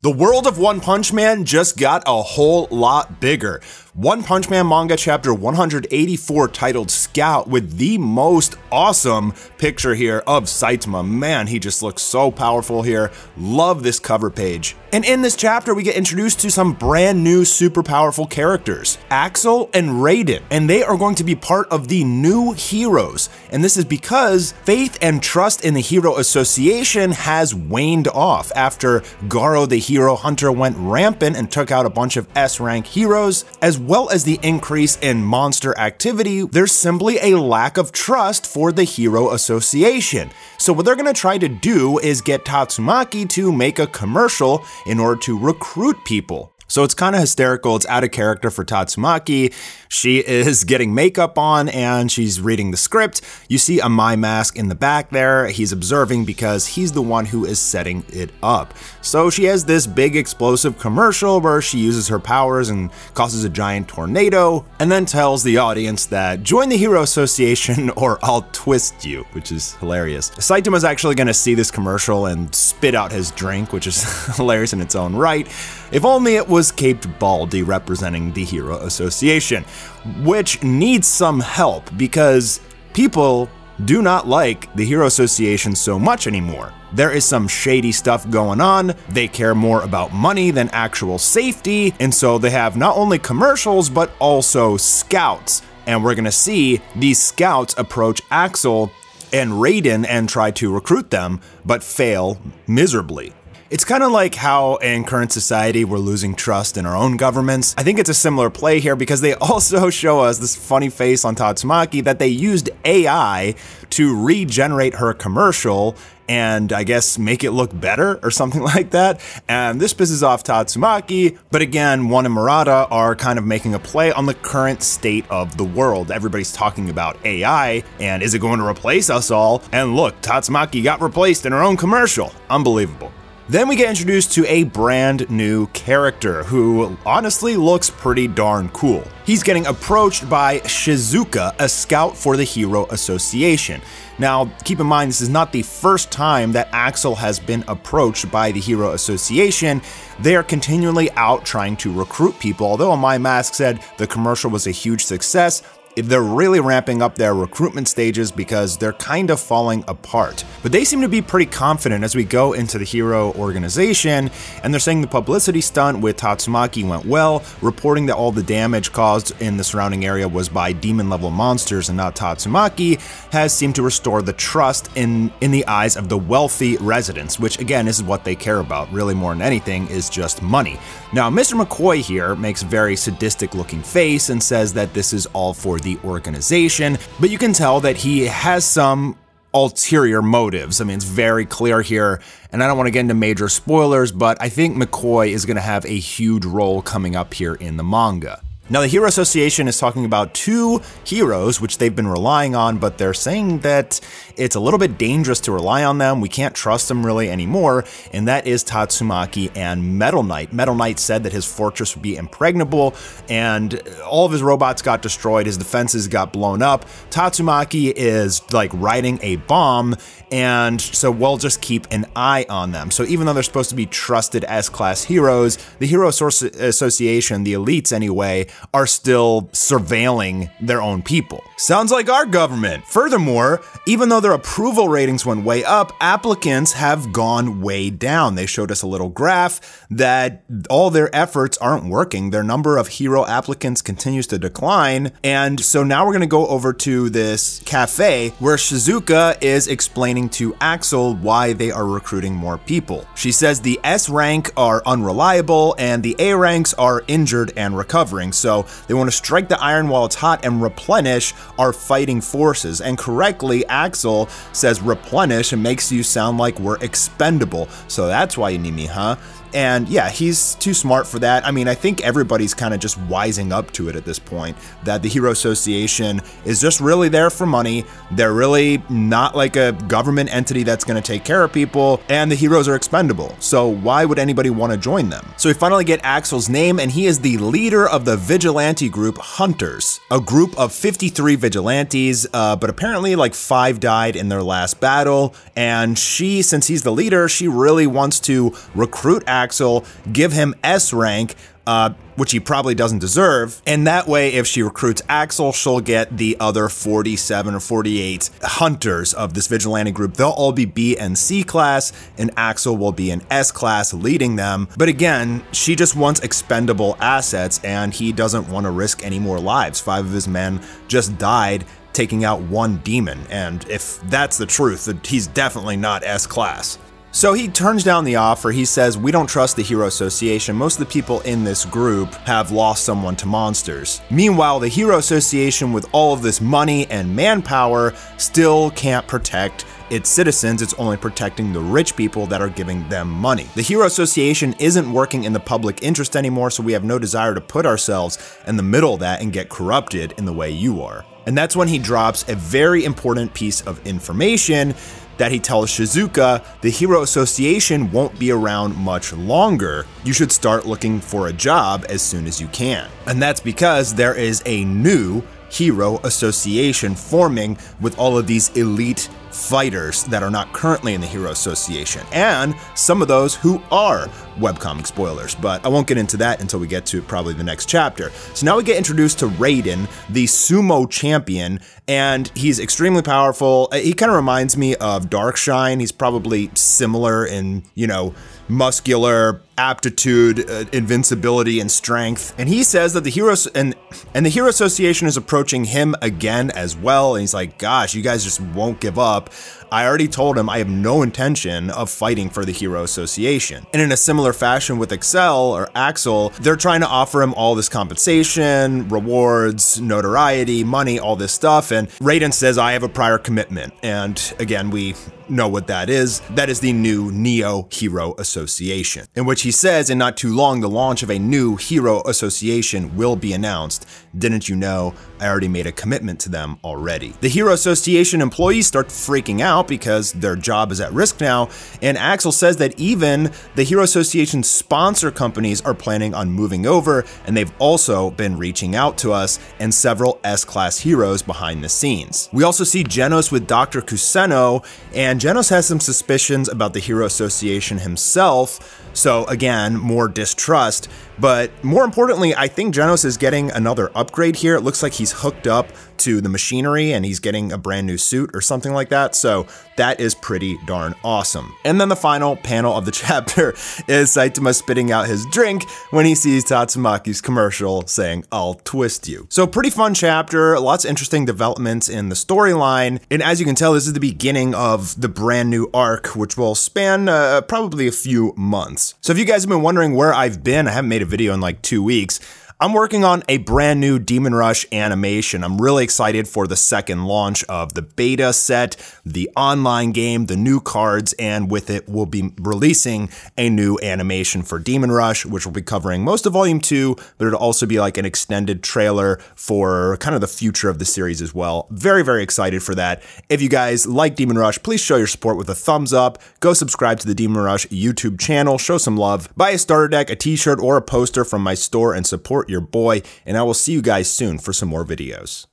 The world of One Punch Man just got a whole lot bigger. One Punch Man manga chapter 184 titled Scout with the most awesome picture here of Saitama. Man, he just looks so powerful here. Love this cover page. And in this chapter, we get introduced to some brand new super powerful characters, Axel and Raiden, and they are going to be part of the new heroes. And this is because faith and trust in the Hero Association has waned off after Garo the Hero Hunter went rampant and took out a bunch of S-rank heroes, as well as the increase in monster activity. There's simply a lack of trust for the Hero Association. So what they're gonna try to do is get Tatsumaki to make a commercial in order to recruit people. So it's kind of hysterical, it's out of character for Tatsumaki. She is getting makeup on and she's reading the script. You see a Mai mask in the back there. He's observing because he's the one who is setting it up. So she has this big explosive commercial where she uses her powers and causes a giant tornado and then tells the audience that join the Hero Association or I'll twist you, which is hilarious. Saitama's actually gonna see this commercial and spit out his drink, which is hilarious in its own right. If only it was Caped Baldy representing the Hero Association, which needs some help because people do not like the Hero Association so much anymore. There is some shady stuff going on. They care more about money than actual safety, and so they have not only commercials but also scouts. And we're gonna see these scouts approach Axel and Raiden and try to recruit them, but fail miserably. It's kind of like how in current society we're losing trust in our own governments. I think it's a similar play here because they also show us this funny face on Tatsumaki that they used AI to regenerate her commercial and I guess make it look better or something like that. And this pisses off Tatsumaki, but again, One and Murata are kind of making a play on the current state of the world. Everybody's talking about AI and is it going to replace us all? And look, Tatsumaki got replaced in her own commercial. Unbelievable. Then we get introduced to a brand new character who honestly looks pretty darn cool. He's getting approached by Shizuka, a scout for the Hero Association. Now, keep in mind, this is not the first time that Axel has been approached by the Hero Association. They are continually out trying to recruit people. Although My Mask said the commercial was a huge success, they're really ramping up their recruitment stages because they're kind of falling apart. But they seem to be pretty confident as we go into the Hero organization, and they're saying the publicity stunt with Tatsumaki went well, reporting that all the damage caused in the surrounding area was by demon-level monsters and not Tatsumaki, has seemed to restore the trust in the eyes of the wealthy residents, which again is what they care about, really more than anything, is just money. Now, Mr. McCoy here makes a very sadistic-looking face and says that this is all for the organization, but you can tell that he has some ulterior motives. I mean, it's very clear here, and I don't want to get into major spoilers, but I think McCoy is going to have a huge role coming up here in the manga. Now, the Hero Association is talking about two heroes, which they've been relying on, but they're saying that it's a little bit dangerous to rely on them. We can't trust them really anymore, and that is Tatsumaki and Metal Knight. Metal Knight said that his fortress would be impregnable, and all of his robots got destroyed, his defenses got blown up. Tatsumaki is like riding a bomb, and so we'll just keep an eye on them. So even though they're supposed to be trusted S-class heroes, the Hero Association, the elites anyway, are still surveilling their own people. Sounds like our government. Furthermore, even though their approval ratings went way up, applicants have gone way down. They showed us a little graph that all their efforts aren't working. Their number of hero applicants continues to decline. And so now we're gonna go over to this cafe where Shizuka is explaining to Axel why they are recruiting more people. She says the S rank are unreliable and the A ranks are injured and recovering. So they want to strike the iron while it's hot and replenish our fighting forces. And correctly, Axel says replenish and makes you sound like we're expendable. So that's why you need me, huh? And yeah, he's too smart for that. I mean, I think everybody's kind of just wising up to it at this point, that the Hero Association is just really there for money. They're really not like a government entity that's going to take care of people, and the heroes are expendable. So why would anybody want to join them? So we finally get Axel's name, and he is the leader of the vigilante group Hunters, a group of 53 vigilantes, but apparently like 5 died in their last battle. And she, since he's the leader, she really wants to recruit Axel Axel, give him S rank, which he probably doesn't deserve, and that way if she recruits Axel, she'll get the other 47 or 48 hunters of this vigilante group. They'll all be B and C class, and Axel will be in S class leading them. But again, she just wants expendable assets, and he doesn't want to risk any more lives. 5 of his men just died taking out 1 demon, and if that's the truth, then he's definitely not S class. So he turns down the offer. He says, we don't trust the Hero Association. Most of the people in this group have lost someone to monsters. Meanwhile, the Hero Association, with all of this money and manpower, still can't protect its citizens. It's only protecting the rich people that are giving them money. The Hero Association isn't working in the public interest anymore, so we have no desire to put ourselves in the middle of that and get corrupted in the way you are. And that's when he drops a very important piece of information that he tells Shizuka the Hero Association won't be around much longer. You should start looking for a job as soon as you can. And that's because there is a new Hero Association forming with all of these elite fighters that are not currently in the Hero Association, and some of those who are webcomic spoilers, but I won't get into that until we get to probably the next chapter. So now we get introduced to Raiden, the sumo champion, and he's extremely powerful. He kind of reminds me of Darkshine. He's probably similar in, you know, muscular aptitude, invincibility, and strength. And he says that the Heroes and the Hero Association is approaching him again as well. And he's like, gosh, you guys just won't give up. I already told him I have no intention of fighting for the Hero Association. And in a similar fashion with Axel, they're trying to offer him all this compensation, rewards, notoriety, money, all this stuff. And Raiden says, I have a prior commitment. And again, we know what that is. That is the new Neo Hero Association, in which he says in not too long the launch of a new Hero Association will be announced. Didn't you know? I already made a commitment to them already. The Hero Association employees start freaking out because their job is at risk now, and Axel says that even the Hero Association sponsor companies are planning on moving over, and they've also been reaching out to us and several S-class heroes behind the scenes. We also see Genos with Dr. Kuseno, and Genos has some suspicions about the Hero Association himself, so again, more distrust. But more importantly, I think Genos is getting another upgrade here. It looks like he's hooked up to the machinery and he's getting a brand new suit or something like that. So that is pretty darn awesome. And then the final panel of the chapter is Saitama spitting out his drink when he sees Tatsumaki's commercial saying, I'll twist you. So pretty fun chapter, lots of interesting developments in the storyline. And as you can tell, this is the beginning of the brand new arc, which will span probably a few months. So if you guys have been wondering where I've been, I haven't made a video in like 2 weeks. I'm working on a brand new Demon Rush animation. I'm really excited for the second launch of the beta set, the online game, the new cards, and with it we'll be releasing a new animation for Demon Rush, which will be covering most of Volume 2, but it'll also be like an extended trailer for kind of the future of the series as well. Very, very excited for that. If you guys like Demon Rush, please show your support with a thumbs up. Go subscribe to the Demon Rush YouTube channel, show some love, buy a starter deck, a t-shirt, or a poster from my store and support your boy, and I will see you guys soon for some more videos.